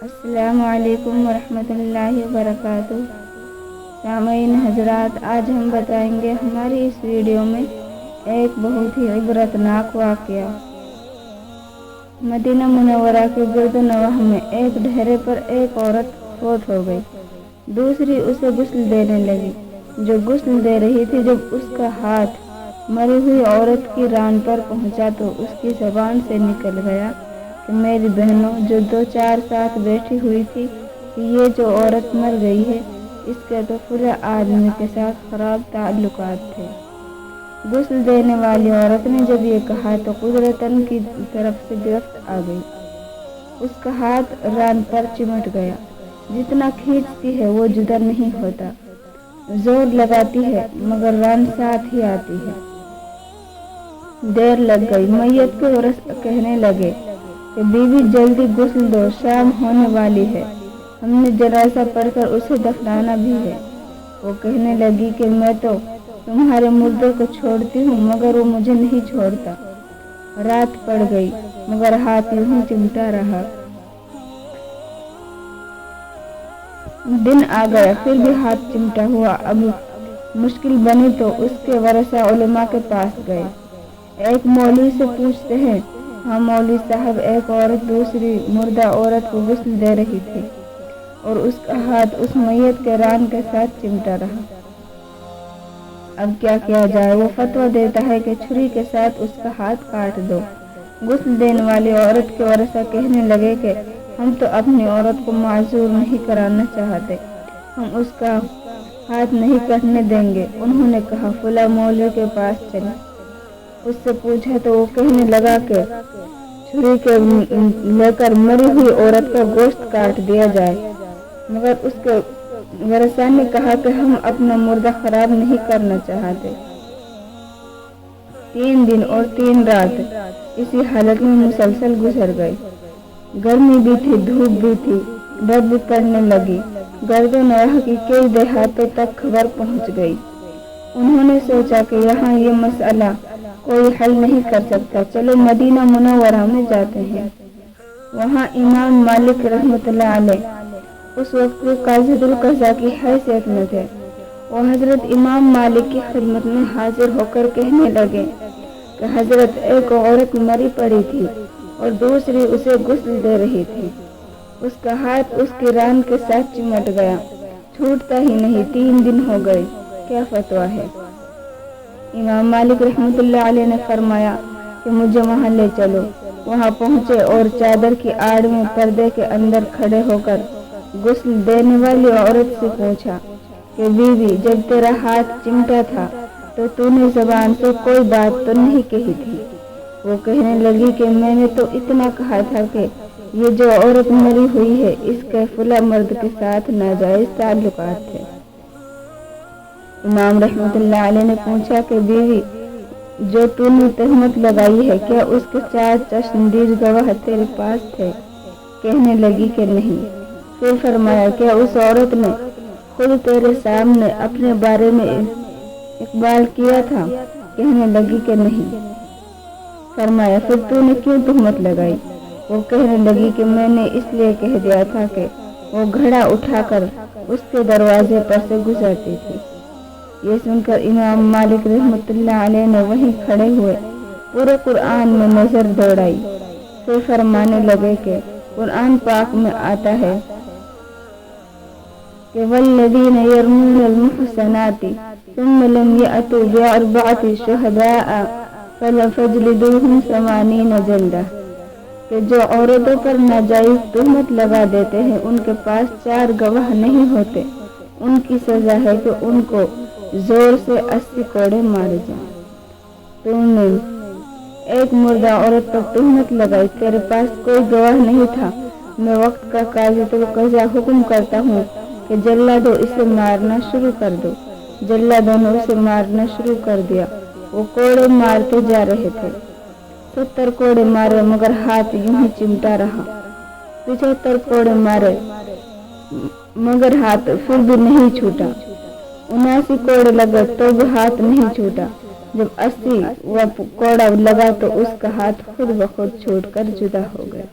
अस्सलामु अलैकुम वरहमतुल्लाहि वबरकातुहू। सामईन हजरात, आज हम बताएंगे हमारी इस वीडियो में एक बहुत ही इबरतनाक वाक़या। मदीना मुनव्वरा के गिरदोनवाह में एक ढेरे पर एक औरत फौत हो गई। दूसरी उसे गुस्ल देने लगी। जो गुस्ल दे रही थी, जब उसका हाथ मरी हुई औरत की रान पर पहुंचा तो उसकी ज़बान से निकल गया कि मेरी बहनों जो 2-4 साथ बैठी हुई थी कि ये जो औरत मर गई है, इसके तो फुला आदमी के साथ ख़राब ताल्लुकात थे। गुस्ल देने वाली औरत ने जब ये कहा तो कुदरतन की तरफ से गिरफ्त आ गई। उसका हाथ रान पर चिमट गया। जितना खींचती है वो जुदा नहीं होता। जोर लगाती है मगर रान साथ ही आती है। देर लग गई। मैयत के वारिस कहने लगे कि बीवी जल्दी गुस्ल दो, शाम होने वाली है, हमने जनाजा पढ़कर उसे दफनाना भी है। वो कहने लगी कि मैं तो तुम्हारे मुर्दे को छोड़ती हूँ मगर वो मुझे नहीं छोड़ता। रात पड़ गई मगर हाथ यूं ही चिमटा रहा। दिन आ गया फिर भी हाथ चिमटा हुआ। अब मुश्किल बनी तो उसके वरसा उलमा के पास गए। एक मौलवी से पूछते हैं, हाँ मौलवी साहब, एक औरत दूसरी मुर्दा औरत को गुस्ल दे रही थी और उसका हाथ उस मैयत के रान के साथ चिमटा रहा। अब क्या किया जाए? वो फतवा देता है कि छुरी के साथ उसका हाथ काट दो। गुस्ल देने वाली औरत के वरसा कहने लगे कि हम तो अपनी औरत को माजूर नहीं कराना चाहते, हम उसका हाथ नहीं कटने देंगे। उन्होंने कहा फुला मौलवी के पास चले। उससे पूछा तो वो कहने लगा कि छुरी के लेकर मरी हुई औरत का गोश्त काट दिया जाए। मगर उसके वरसा ने कहा कि हम अपना मुर्दा खराब नहीं करना चाहते। 3 दिन और 3 रात इसी हालत में मुसलसल गुजर गई। गर्मी भी थी, धूप भी थी, बर्फ भी पड़ने लगी। गिरदोनवाह की कई देहातों तक खबर पहुंच गई। उन्होंने सोचा कि यहाँ ये मसला कोई हल नहीं कर सकता, चलो मदीना मुनव्वरा में जाते हैं। वहाँ इमाम मालिक रहमतुल्लाह अलैह उस वक्त के काज़ीउल क़ज़ा की हैसियत में थे। वो हजरत इमाम मालिक की खिदमत में हाजिर होकर कहने लगे कि हजरत, एक औरत मरी पड़ी थी और दूसरी उसे गुस्ल दे रही थी। उसका हाथ उसकी रान के साथ चिमट गया, छूटता ही नहीं। 3 दिन हो गए, क्या फतवा है? इमाम मालिक रहमतुल्लाह अलैह ने फरमाया कि मुझे वहाँ ले चलो। वहाँ पहुँचे और चादर की आड़ में पर्दे के अंदर खड़े होकर गुस्ल देने वाली औरत से पूछा कि बीवी, जब तेरा हाथ चिमटा था तो तूने ज़बान से कोई बात तो नहीं कही थी? वो कहने लगी कि मैंने तो इतना कहा था कि ये जो औरत मरी हुई है, इसके फुला मर्द के साथ नाजायज ताल्लुकात थे। इमाम रहमतुल्लाह अलैह ने पूछा कि बीवी, जो तूने तहमत लगाई है, क्या उसके 4 चश्मदीद गवाह तेरे पास थे? कहने लगी कि नहीं। फिर फरमाया, क्या उस औरत ने खुद तेरे सामने अपने बारे में इकबाल किया था? कहने लगी कि नहीं। फरमाया, फिर तूने क्यों तुहमत लगाई? वो कहने लगी कि मैंने इसलिए कह दिया था कि वो घड़ा उठाकर उसके दरवाजे पर से गुजरती थी। ये सुनकर इमाम मालिक रहमतुल्लाह अलैह ने वहीं खड़े हुए पूरे कुरान में नजर दौड़ाई। फिर फरमाने लगे कि कुरान पाक में आता है कि वल्लज़ीना यरमूनल मुहसनाति सुम्मा लम यअतू बिअरबअति शुहदाअ फजलिदूहुम 80 जल्दा, कि जो औरतों पर नाजायज तुहमत लगा देते हैं, उनके पास 4 गवाह नहीं होते, उनकी सजा है कि उनको जोर से 80 कोड़े मारे जाएं। तुमने एक मुर्दा औरत पर तुहमत लगाई, तेरे पास कोई गवाह नहीं था। मैं वक्त का काज़ीउल क़ज़ा हुक्म करता हूँ कि जल्लादों इसे मारना शुरू कर दो। जल्लादों ने उसे मारना शुरू कर दिया। वो कोड़े मारते जा रहे थे। 70 कोड़े मारे मगर हाथ यूं ही चिमटा रहा। 75 कोड़े मारे मगर हाथ फिर भी नहीं छूटा। 79 कोड़े लगे तो भी हाथ नहीं छूटा। जब 80वां कोड़ा लगा तो उसका हाथ खुद ब खुद छूटकर जुदा हो गया।